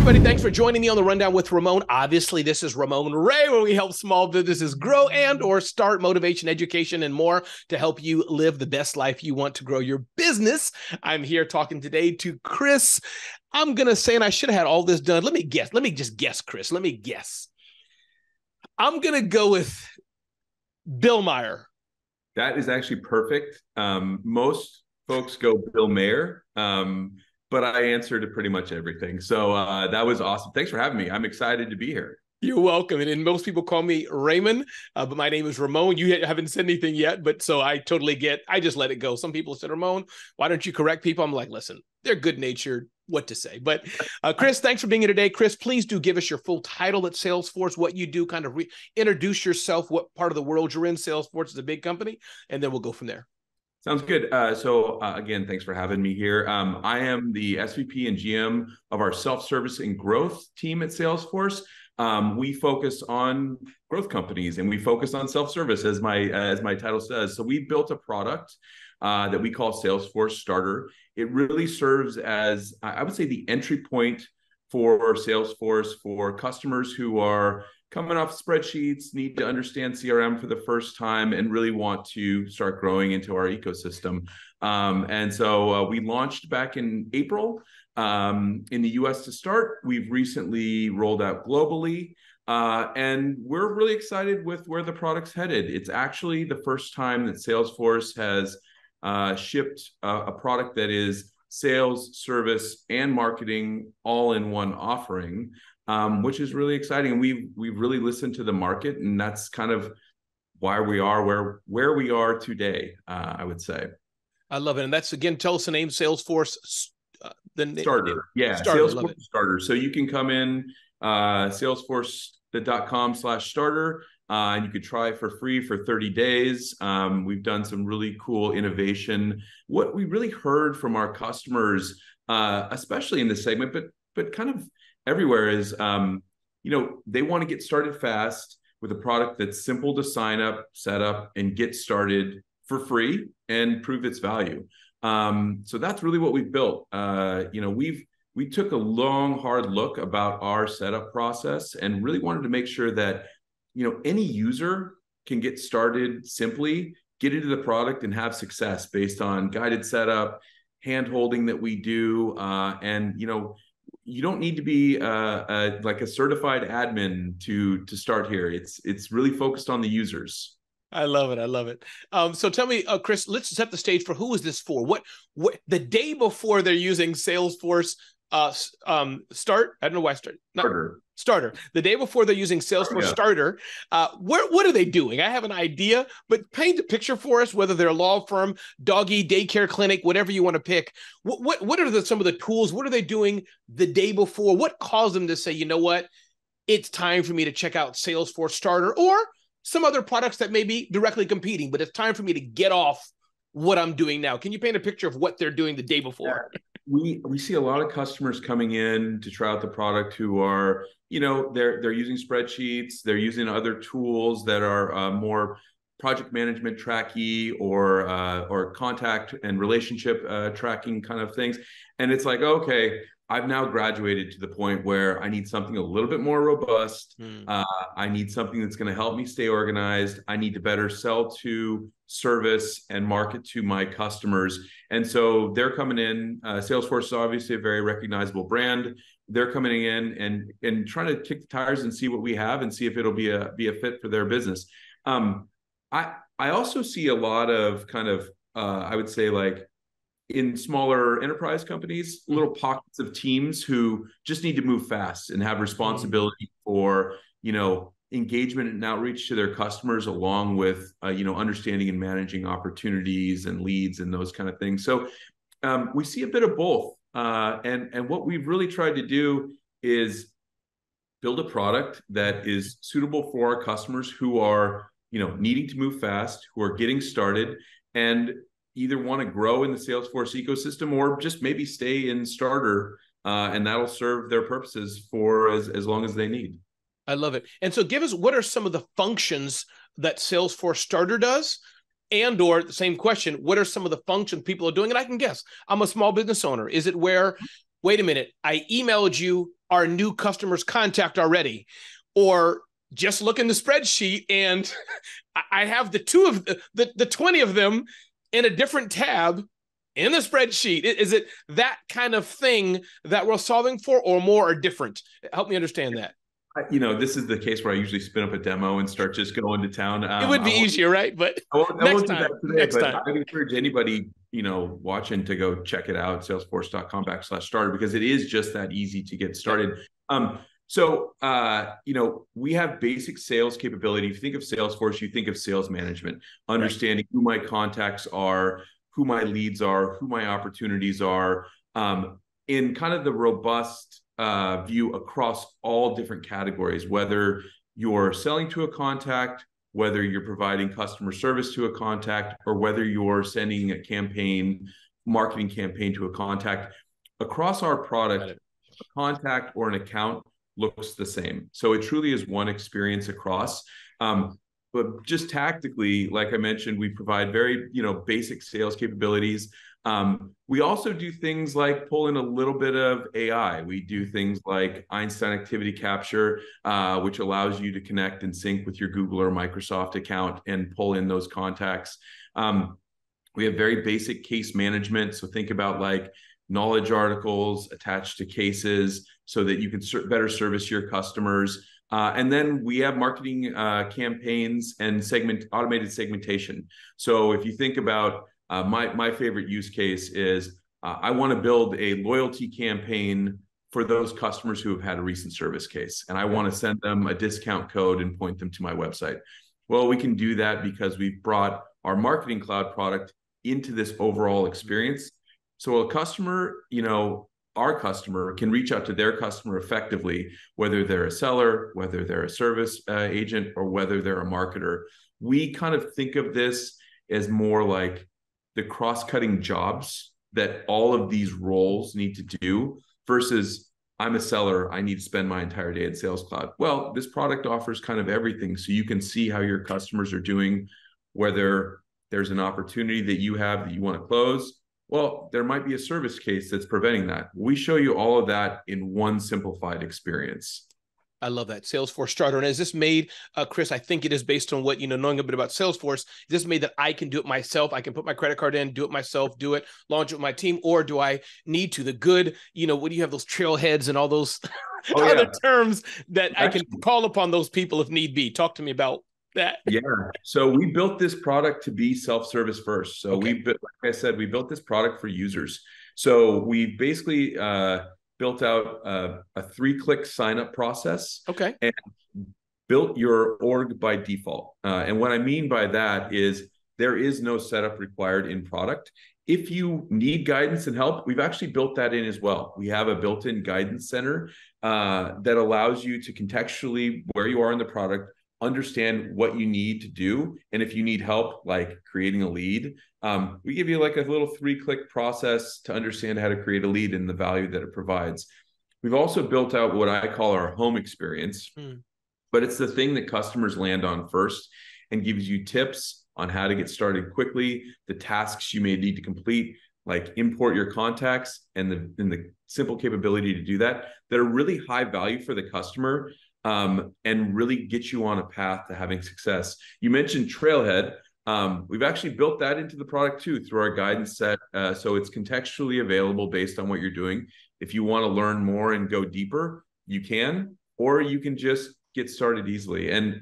everybody. Thanks for joining me on the Rundown with Ramon. Obviously, this is Ramon Ray, where we help small businesses grow and or start motivation, education, and more to help you live the best life you want to grow your business. I'm here talking today to Kris. I'm going to say, and I should have had all this done. Let me guess. Let me just guess, Kris. Let me guess. I'm going to go with Billmair. That is actually perfect. Most folks go Billmair, but I answered to pretty much everything. So that was awesome. Thanks for having me. I'm excited to be here. You're welcome. And most people call me Raymond, but my name is Ramon. You haven't said anything yet, but so I totally I just let it go. Some people said, Ramon, why don't you correct people? I'm like, listen, they're good-natured. What to say. But Kris, thanks for being here today. Kris, please do give us your full title at Salesforce, what you do, kind of introduce yourself, what part of the world you're in. Salesforce is a big company, and then we'll go from there. Sounds good. Again, thanks for having me here. I am the SVP and GM of our self-service and growth team at Salesforce. We focus on growth companies and we focus on self-service, as my title says. So we built a product that we call Salesforce Starter. It really serves as, I would say, the entry point for Salesforce for customers who are coming off spreadsheets, need to understand CRM for the first time, and really want to start growing into our ecosystem. So we launched back in April in the US to start. We've recently rolled out globally. And we're really excited with where the product's headed. It's actually the first time that Salesforce has shipped a product that is sales, service, and marketing all in one offering, which is really exciting. And we've really listened to the market, and that's kind of why we are where we are today, I would say. I love it. And that's, again, tell us the name, Salesforce. Starter. Yeah, Starter, Salesforce Starter. So you can come in, salesforce.com/starter. And you could try it for free for 30 days. We've done some really cool innovation. What we really heard from our customers, especially in this segment, but kind of everywhere, is they want to get started fast with a product that's simple to sign up, set up, and get started for free and prove its value. So that's really what we've built. We took a long, hard look about our setup process and really wanted to make sure that any user can get started simply, get into the product, and have success based on guided setup, hand-holding that we do. You don't need to be like a certified admin to start here. It's really focused on the users. I love it. I love it. So tell me, Kris, let's set the stage for who is this for? What the day before they're using Salesforce Start? I don't know why Starter. The day before they're using Salesforce Starter, what are they doing? I have an idea, but paint a picture for us, whether they're a law firm, doggy, daycare clinic, whatever you want to pick. What are some of the tools? What are they doing the day before? What caused them to say, you know what, it's time for me to check out Salesforce Starter or some other products that may be directly competing, but it's time for me to get off what I'm doing now. Can you paint a picture of what they're doing the day before? We see a lot of customers coming in to try out the product who are, they're using spreadsheets, they're using other tools that are more project management tracky or contact and relationship tracking kind of things. And it's like, okay, I've now graduated to the point where I need something a little bit more robust. I need something that's going to help me stay organized. I need to better sell to, service, and market to my customers. And so they're coming in. Salesforce is obviously a very recognizable brand. They're coming in and trying to kick the tires and see what we have and see if it'll be a fit for their business. I also see a lot of kind of, I would say, like, in smaller enterprise companies, little pockets of teams who just need to move fast and have responsibility for, engagement and outreach to their customers, along with, understanding and managing opportunities and leads and those kind of things. So we see a bit of both. And what we've really tried to do is build a product that is suitable for our customers who are, needing to move fast, who are getting started, and either want to grow in the Salesforce ecosystem or just maybe stay in Starter, and that'll serve their purposes for as long as they need. I love it. And so give us, what are some of the functions that Salesforce Starter does? And or the same question, what are some of the functions people are doing? And I can guess, I'm a small business owner. Is it where wait a minute, I emailed you our new customer's contact already, or just look in the spreadsheet and I have the 20 of them in a different tab in the spreadsheet. Is it that kind of thing that we're solving for, or more, or different? Help me understand that. This is the case where I usually spin up a demo and start just going to town. It would be easier, right? But I won't do that today, but time. I encourage anybody, watching to go check it out, salesforce.com/starter, because it is just that easy to get started. We have basic sales capability. If you think of Salesforce, you think of sales management, understanding who my contacts are, who my leads are, who my opportunities are, in kind of the robust view across all different categories, whether you're selling to a contact, whether you're providing customer service to a contact, or whether you're sending a marketing campaign to a contact. Across our product, a contact or an account looks the same. So it truly is one experience across. But just tactically, like I mentioned, we provide very, basic sales capabilities. We also do things like pull in a little bit of AI. We do things like Einstein activity capture, which allows you to connect and sync with your Google or Microsoft account and pull in those contacts. We have very basic case management. So think about like knowledge articles attached to cases so that you can better service your customers. And then we have marketing campaigns and automated segmentation. So if you think about my favorite use case is I want to build a loyalty campaign for those customers who have had a recent service case, and I want to send them a discount code and point them to my website. Well, we can do that because we've brought our Marketing Cloud product into this overall experience. So a customer, our customer can reach out to their customer effectively, whether they're a seller, whether they're a service agent, or whether they're a marketer. We kind of think of this as more like the cross-cutting jobs that all of these roles need to do versus I'm a seller, I need to spend my entire day in Sales Cloud. Well, this product offers kind of everything. So you can see how your customers are doing, whether there's an opportunity that you have that you want to close. Well, there might be a service case that's preventing that. We show you all of that in one simplified experience. I love that. Salesforce Starter. And is this made, Kris, I think it is based on what, knowing a bit about Salesforce, is this made that I can do it myself? I can put my credit card in, do it myself, launch it with my team, or do I need to? The good, what do you have, those trailheads and all those other terms that I can call upon those people if need be? Talk to me about that. Yeah. So we built this product to be self-service first. So like I said, we built this product for users. So we basically built out a 3-click sign-up process. And built your org by default. And what I mean by that is there is no setup required in product. If you need guidance and help, we've actually built that in as well. We have a built-in guidance center that allows you to contextually, where you are in the product, understand what you need to do. And if you need help, like creating a lead, we give you like a little 3-click process to understand how to create a lead and the value that it provides. We've also built out what I call our home experience, but it's the thing that customers land on first and gives you tips on how to get started quickly, the tasks you may need to complete, like import your contacts and the simple capability to do that are really high value for the customer. And really get you on a path to having success. You mentioned Trailhead. We've actually built that into the product too through our guidance set. So it's contextually available based on what you're doing. If you want to learn more and go deeper, you can, or you can just get started easily. And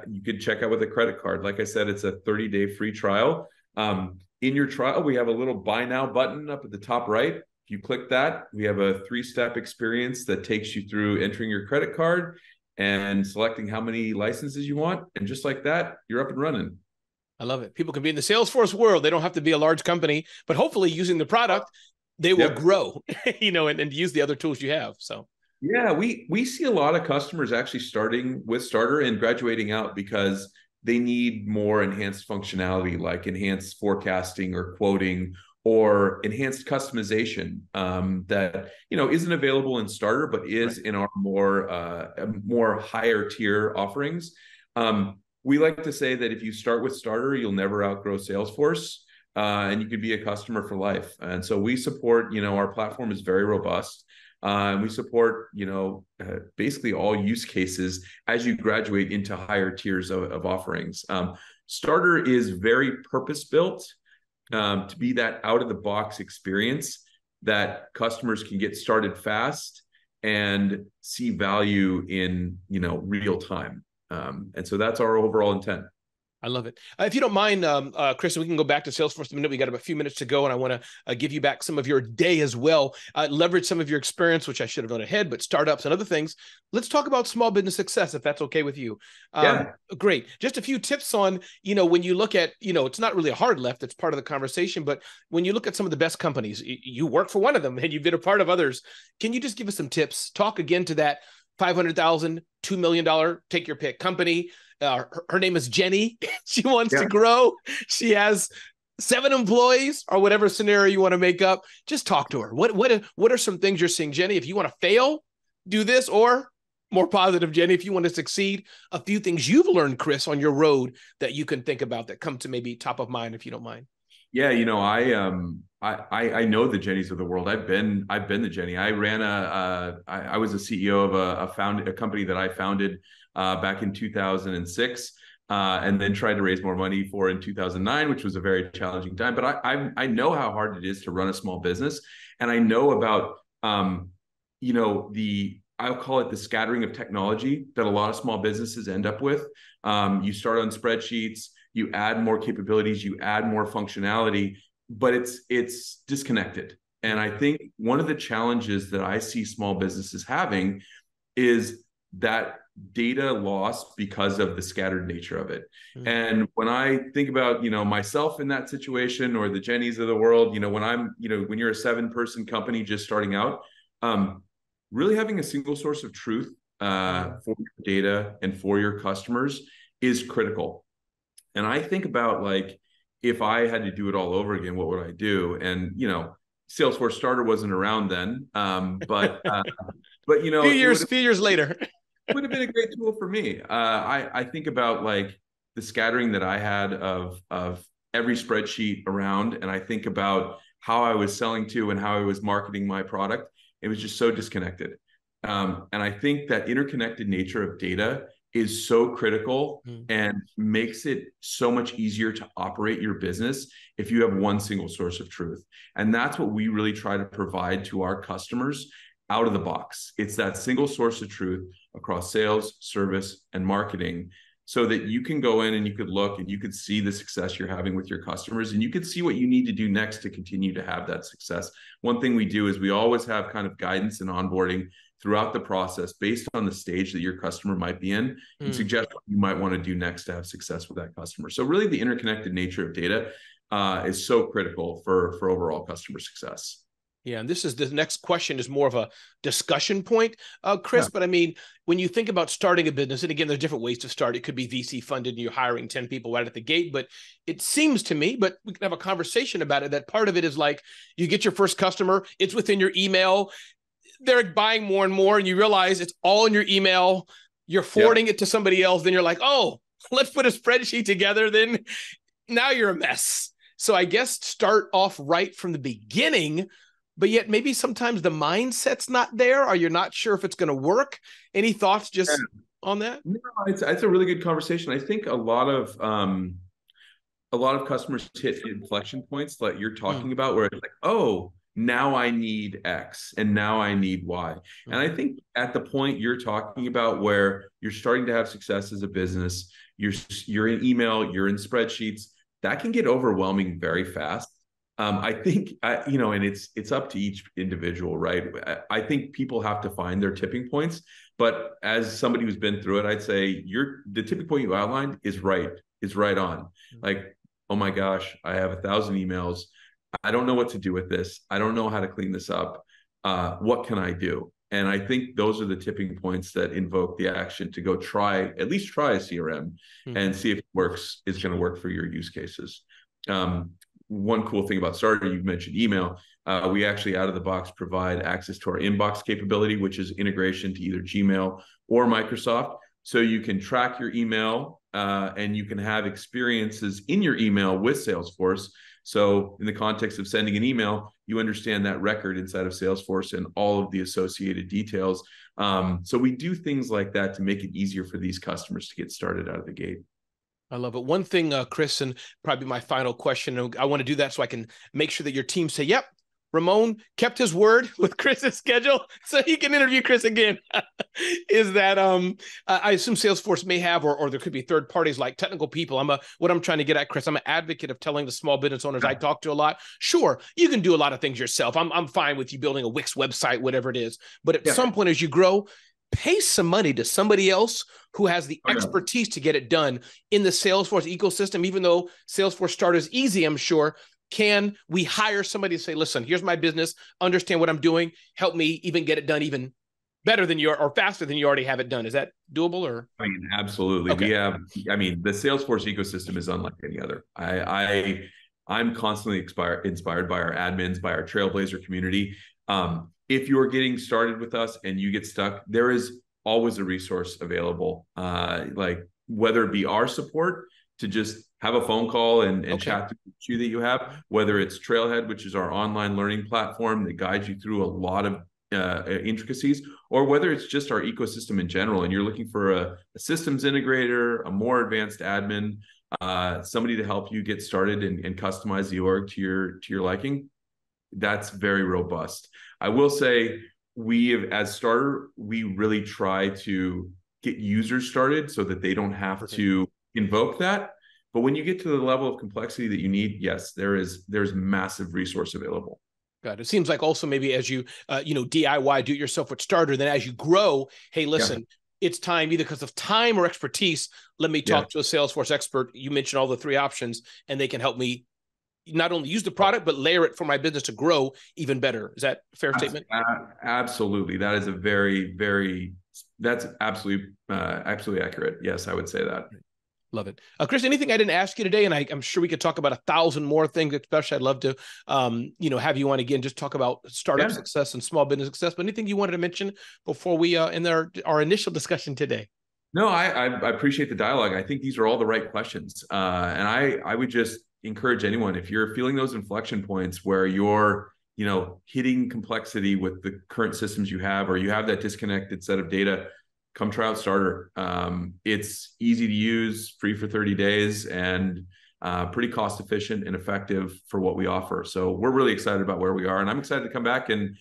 you could check out with a credit card. Like I said, it's a 30-day free trial. In your trial, we have a little buy now button up at the top right. If you click that, we have a 3-step experience that takes you through entering your credit card and selecting how many licenses you want. And just like that, you're up and running. I love it. People can be in the Salesforce world. They don't have to be a large company, but hopefully using the product, they will grow, and use the other tools you have. So yeah, we see a lot of customers actually starting with Starter and graduating out because they need more enhanced functionality, like enhanced forecasting or quoting, or enhanced customization that isn't available in Starter, but is in our more higher tier offerings. We like to say that if you start with Starter, you'll never outgrow Salesforce. and you could be a customer for life. And so we support, our platform is very robust. And we support, basically all use cases as you graduate into higher tiers of offerings. Starter is very purpose-built to be that out-of-the-box experience that customers can get started fast and see value in, real time. And so that's our overall intent. I love it. If you don't mind, Kris, we can go back to Salesforce in a minute. We got a few minutes to go, and I want to give you back some of your day as well. Leverage some of your experience, which I should have done ahead, but startups and other things. Let's talk about small business success, if that's okay with you. Yeah. Great. Just a few tips on, when you look at, it's not really a hard left, it's part of the conversation, but when you look at some of the best companies, you work for one of them and you've been a part of others. Can you just give us some tips? Talk again to that $500,000, $2 million, take your pick company. Her name is Jenny. She wants to grow. She has 7 employees or whatever scenario you want to make up. Just talk to her. What are some things you're seeing, Jenny? If you want to fail, do this, or more positive, Jenny, if you want to succeed, a few things you've learned, Kris, on your road that you can think about that come to maybe top of mind, if you don't mind. Yeah, I know the Jennies of the world. I've been the Jenny. I ran I was a CEO of a company that I founded back in 2006, and then tried to raise more money for in 2009, which was a very challenging time. But I know how hard it is to run a small business, and I know about I'll call it the scattering of technology that a lot of small businesses end up with. You start on spreadsheets, you add more capabilities, you add more functionality, but it's disconnected. And I think one of the challenges that I see small businesses having is that data loss because of the scattered nature of it. Mm-hmm. And when I think about, myself in that situation, or the Jennies of the world, when you're a 7-person company just starting out, really having a single source of truth for your data and for your customers is critical. And I think about, like, if I had to do it all over again, what would I do? And, Salesforce Starter wasn't around then, but few years later, it would have been a great tool for me. I think about, like, the scattering that I had of every spreadsheet around, and I think about how I was selling to and how I was marketing my product. It was just so disconnected. And I think that interconnected nature of data is so critical and makes it so much easier to operate your business if you have one single source of truth. And that's what we really try to provide to our customers out of the box. It's that single source of truth across sales, service, and marketing, so that you can go in and you could look and you could see the success you're having with your customers, and you could see what you need to do next to continue to have that success. One thing we do is we always have kind of guidance and onboarding throughout the process based on the stage that your customer might be in, and suggest what you might want to do next to have success with that customer. So really the interconnected nature of data is so critical for overall customer success. Yeah, and the next question is more of a discussion point, Kris. Yeah. But I mean, when you think about starting a business, and again, there's different ways to start. It could be VC funded and you're hiring 10 people right at the gate. But it seems to me, but we can have a conversation about it, that part of it is like you get your first customer, it's within your email, they're buying more and more, and you realize it's all in your email, you're forwarding it to somebody else, then you're like, oh, let's put a spreadsheet together, then now you're a mess. So I guess start off right from the beginning, but yet maybe sometimes the mindset's not there, or you're not sure if it's going to work. Any thoughts just on that? No, it's a really good conversation. I think a lot of customers hit inflection points like you're talking about, where it's like, oh, now I need X and now I need Y. And I think at the point you're talking about, where you're starting to have success as a business, you're in email, you're in spreadsheets, that can get overwhelming very fast. I think, and it's up to each individual, right? I think people have to find their tipping points, but as somebody who's been through it, I'd say the tipping point you outlined is right on. Like, oh my gosh, I have 1,000 emails. I don't know what to do with this. I don't know how to clean this up. What can I do? And I think those are the tipping points that invoke the action to go at least try a CRM and see if it works, is going to work for your use cases. One cool thing about Starter, you've mentioned email. We actually out of the box provide access to our inbox capability, which is integration to either Gmail or Microsoft. so you can track your email and you can have experiences in your email with Salesforce. So in the context of sending an email, you understand that record inside of Salesforce and all of the associated details. So we do things like that to make it easier for these customers to get started out of the gate. I love it. One thing, Kris, and probably my final question, I want to do that so I can make sure that your team say, yep, Ramon kept his word with Kris's schedule so he can interview Kris again. Is that I assume Salesforce may have, or there could be third parties like technical people. What I'm trying to get at, Kris, I'm an advocate of telling the small business owners I talk to a lot, sure, you can do a lot of things yourself. I'm fine with you building a Wix website, whatever it is. But at some point as you grow, pay some money to somebody else who has the expertise to get it done in the Salesforce ecosystem. Even though Salesforce Starter is easy, I'm sure, can we hire somebody to say, listen, here's my business, understand what I'm doing, help me even get it done even better than or faster than you already have it done? Is that doable? Or I mean, absolutely. Okay. The Salesforce ecosystem is unlike any other. I'm constantly inspired by our admins, by our Trailblazer community. If you're getting started with us and you get stuck, there is always a resource available, like whether it be our support to just have a phone call and chat through the issue that you have, whether it's Trailhead, which is our online learning platform that guides you through a lot of intricacies, or whether it's just our ecosystem in general and you're looking for a systems integrator, a more advanced admin, somebody to help you get started and customize the org to your liking. That's very robust. I will say as Starter, we really try to get users started so that they don't have to invoke that. But when you get to the level of complexity that you need, yes, there's massive resource available. God, it seems like also maybe as you, DIY, do it yourself with Starter, then as you grow, hey, listen, it's time either because of time or expertise. Let me talk to a Salesforce expert. You mentioned all the three options and they can help me not only use the product, but layer it for my business to grow even better. Is that a fair statement? Absolutely. That is a that's absolutely accurate. Yes, I would say that. Love it. Kris, anything I didn't ask you today, and I'm sure we could talk about 1,000 more things, especially I'd love to, have you on again, just talk about startup success and small business success, but anything you wanted to mention before we end our initial discussion today? No, I appreciate the dialogue. I think these are all the right questions. And I would just encourage anyone, if you're feeling those inflection points where you're, hitting complexity with the current systems you have, or you have that disconnected set of data, come try out Starter. It's easy to use, free for 30 days, and pretty cost efficient and effective for what we offer. So we're really excited about where we are, and I'm excited to come back and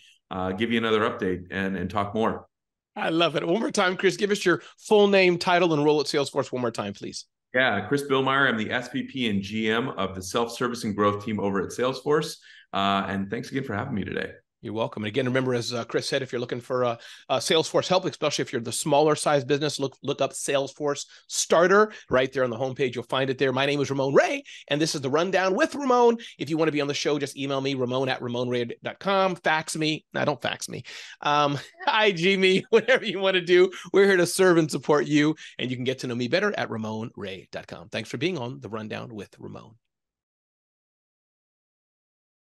give you another update and talk more. I love it. One more time, Kris, give us your full name, title, and role at Salesforce one more time, please. Yeah, Kris Billmair. I'm the SVP and GM of the self-service and growth team over at Salesforce. And thanks again for having me today. You're welcome. And again, remember, as Kris said, if you're looking for Salesforce help, especially if you're the smaller size business, look up Salesforce Starter right there on the homepage. You'll find it there. My name is Ramon Ray, and this is the Rundown with Ramon. If you want to be on the show, just email me, ramon@ramonray.com. Fax me. No, don't fax me. IG me, whatever you want to do. We're here to serve and support you, and you can get to know me better at ramonray.com. Thanks for being on the Rundown with Ramon.